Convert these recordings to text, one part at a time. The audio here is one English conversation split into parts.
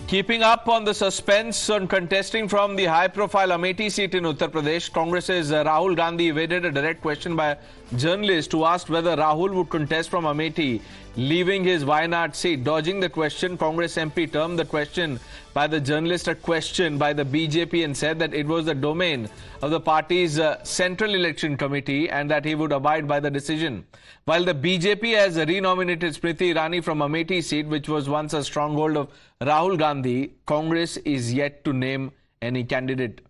Keeping up on the suspense on contesting from the high-profile Amethi seat in Uttar Pradesh, Congress's Rahul Gandhi evaded a direct question by a journalist who asked whether Rahul would contest from Amethi, leaving his Wayanad seat. Dodging the question, Congress MP termed the question by the journalist a question by the BJP and said that it was the domain of the party's Central Election Committee and that he would abide by the decision. While the BJP has renominated Smriti Irani from Amethi seat, which was once a stronghold of Rahul Gandhi, Congress is yet to name any candidate.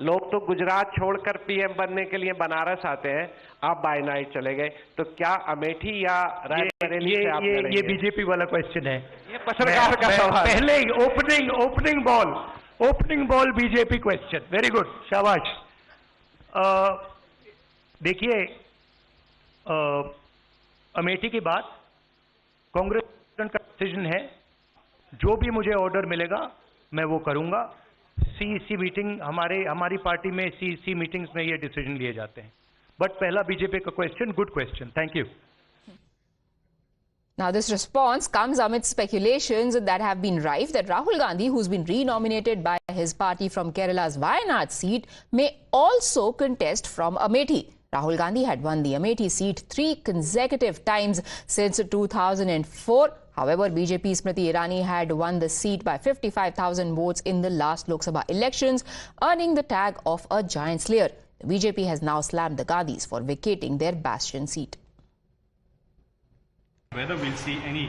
लोग तो गुजरात छोड़कर PM बनने के लिए बनारस आते हैं, आप bye night चले गए, तो क्या अमेठी या रायबरेली से आप लड़ेंगे? ये बीजेपी वाला क्वेश्चन है। ये पत्रकार का सवाल। पहले opening ball BJP question. Very good, शाबाश। देखिए, अमेठी की बात कांग्रेस का डिसीजन है। जो भी मुझे ऑर्डर मिलेगा मैं वो करूंगा। सीईसी मीटिंग हमारी पार्टी में सीईसी मीटिंग्स में ये डिसीजन लिए जाते हैं। बट पहला बीजेपी का question, good question, thank you. Now, this response comes amid speculations that have been rife that Rahul Gandhi, who's been renominated by his party from Kerala's Wayanad seat, may also contest from Amethi. Rahul Gandhi had won the Amethi seat 3 consecutive times since 2004. However, BJP Smriti Irani had won the seat by 55,000 votes in the last Lok Sabha elections, earning the tag of a giant slayer. The BJP has now slammed the Gandhis for vacating their bastion seat. Whether we'll see any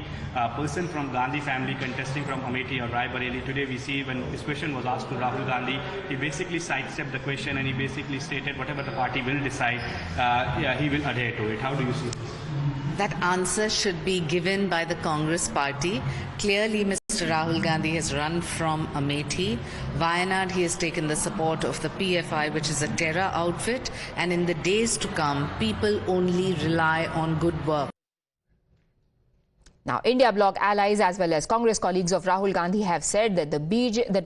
person from Gandhi family contesting from Amethi or Raebareli. Today we see when this question was asked to Rahul Gandhi, he basically sidestepped the question and he basically stated whatever the party will decide, he will adhere to it. How do you see this? That answer should be given by the Congress party. Clearly, Mr. Rahul Gandhi has run from Amethi. Wayanad, he has taken the support of the PFI, which is a terror outfit. And in the days to come, people only rely on good work. Now, India Bloc allies as well as Congress colleagues of Rahul Gandhi have said that that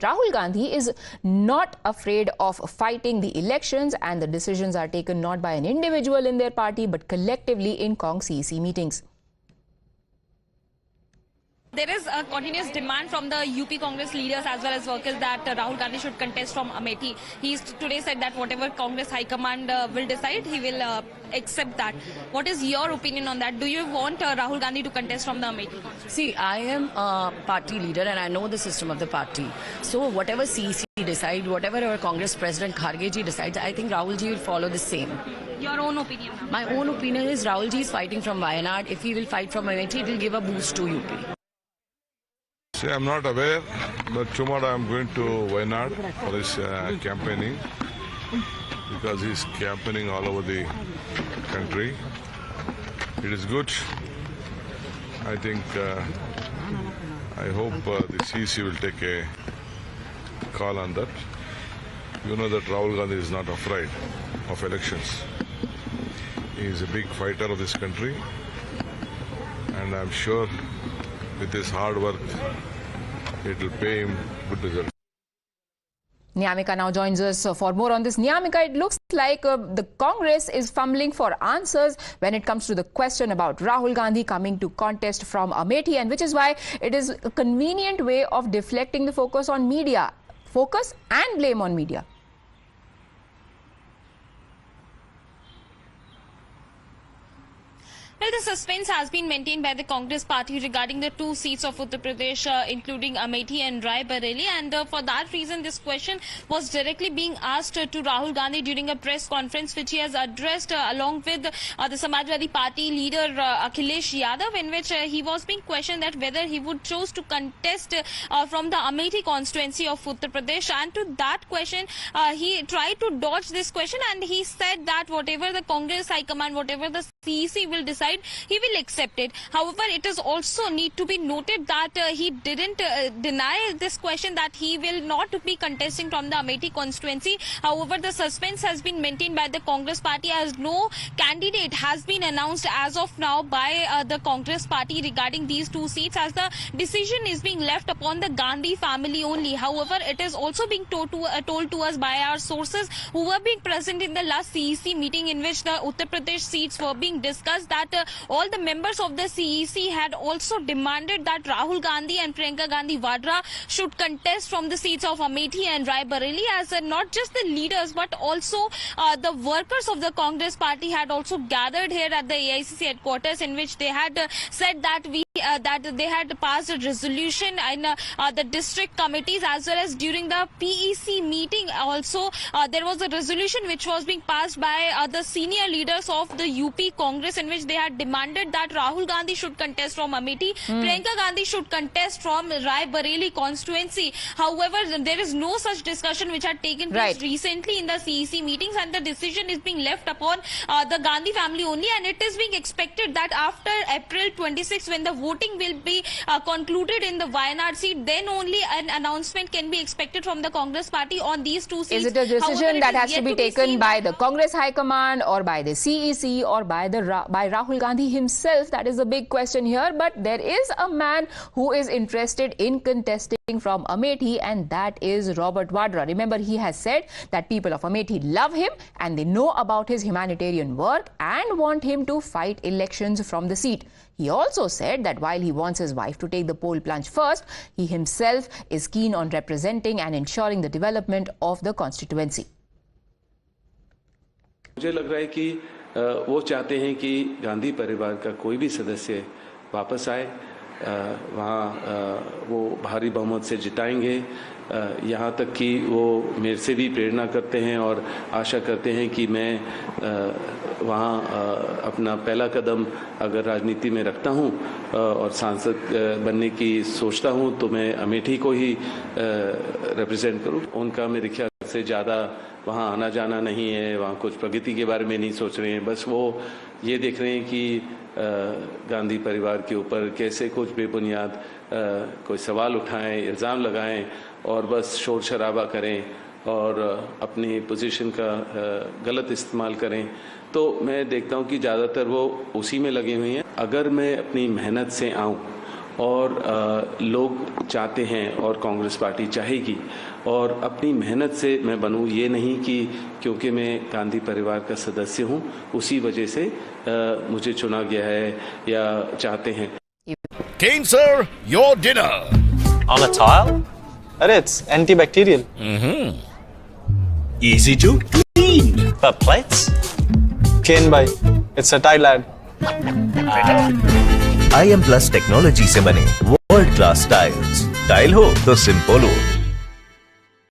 Rahul Gandhi is not afraid of fighting the elections and the decisions are taken not by an individual in their party but collectively in Cong CEC meetings. There is a continuous demand from the UP Congress leaders as well as workers that Rahul Gandhi should contest from Amethi. He today said that whatever Congress High Command will decide, he will accept that. What is your opinion on that? Do you want Rahul Gandhi to contest from the Amethi? See, I am a party leader and I know the system of the party. So whatever CEC decide, whatever our Congress President Kharge ji decides, I think Rahul ji will follow the same. Your own opinion? My own opinion is Rahul ji is fighting from Wayanad. If he will fight from Amethi, it will give a boost to UP. See, I'm not aware, but tomorrow I'm going to Wayanad for his campaigning because he's campaigning all over the country. It is good. I think, I hope the CEC will take a call on that. You know that Rahul Gandhi is not afraid of elections. He is a big fighter of this country, and I'm sure with his hard work, it will pay him good results. Niyamika now joins us for more on this. Niyamika, it looks like the Congress is fumbling for answers when it comes to the question about Rahul Gandhi coming to contest from Amethi, and which is why it is a convenient way of deflecting the focus on media. Focus and blame on media. Well, the suspense has been maintained by the Congress party regarding the 2 seats of Uttar Pradesh, including Amethi and Raebareli. And for that reason, this question was directly being asked to Rahul Gandhi during a press conference, which he has addressed along with the Samajwadi Party leader Akhilesh Yadav, in which he was being questioned that whether he would choose to contest from the Amethi constituency of Uttar Pradesh. And to that question, he tried to dodge this question, and he said that whatever the Congress High Command, whatever the CEC will decide, he will accept it. However, it is also need to be noted that he didn't deny this question that he will not be contesting from the Amethi constituency. However, the suspense has been maintained by the Congress party as no candidate has been announced as of now by the Congress party regarding these 2 seats, as the decision is being left upon the Gandhi family only. However, it is also being told to us by our sources who were being present in the last CEC meeting in which the Uttar Pradesh seats were being discussed that all the members of the CEC had also demanded that Rahul Gandhi and Priyanka Gandhi Vadra should contest from the seats of Amethi and Rai Bareli, as not just the leaders but also the workers of the Congress party had also gathered here at the AICC headquarters, in which they had said that they had passed a resolution in the district committees, as well as during the PEC meeting also there was a resolution which was being passed by the senior leaders of the UP Congress, in which they had demanded that Rahul Gandhi should contest from Amethi, Priyanka Gandhi should contest from Rai Bareli constituency. However, there is no such discussion which had taken place recently in the CEC meetings, and the decision is being left upon the Gandhi family only, and it is being expected that after April 26, when the voting will be concluded in the Wayanad seat, then only an announcement can be expected from the Congress party on these two seats. Is it a decision that has to be taken by the Congress High Command or by the CEC or by Rahul Gandhi himself? That is the big question here. But there is a man who is interested in contesting from Amethi, and that is Robert Vadra. Remember, he has said that people of Amethi love him and they know about his humanitarian work and want him to fight elections from the seat. He also said that while he wants his wife to take the poll plunge first, he himself is keen on representing and ensuring the development of the constituency. मुझे लग रहा है कि वो चाहते हैं कि गांधी परिवार का कोई भी सदस्य वापस आए, वहाँ वो भारी बहुमत से जिताएंगे। यहाँ तक कि वो मेरे से भी प्रेरणा करते हैं और आशा करते हैं कि मैं वहाँ अपना पहला कदम अगर राजनीति में रखता हूँ और सांसद बनने की सोचता हूँ तो मैं अमेठी को ही रिप्रेजेंट करूँ। उनका मेरे ख्याल से ज़्यादा वहाँ आना जाना नहीं है, वहाँ कुछ प्रगति के बारे में नहीं सोच रहे हैं, बस वो ये देख रहे हैं कि गांधी परिवार के ऊपर कैसे कुछ बेबुनियाद कोई सवाल उठाएं, इल्ज़ाम लगाएं और बस शोर शराबा करें और अपनी पोजीशन का गलत इस्तेमाल करें। तो मैं देखता हूँ कि ज़्यादातर वो उसी में लगे हुए हैं। अगर मैं अपनी मेहनत से आऊँ और लोग चाहते हैं और कांग्रेस पार्टी चाहेगी और अपनी मेहनत से मैं बनूं, ये नहीं कि क्योंकि मैं गांधी परिवार का सदस्य हूं उसी वजह से मुझे चुना गया है या चाहते हैं। Kane sir, your dinner. On a tile? It's antibacterial. Easy to clean. But plates? Kane bhai, it's a tile ad. IM Plus technology से बने वर्ल्ड क्लास टाइल्स। टाइल हो तो सिंपल हो।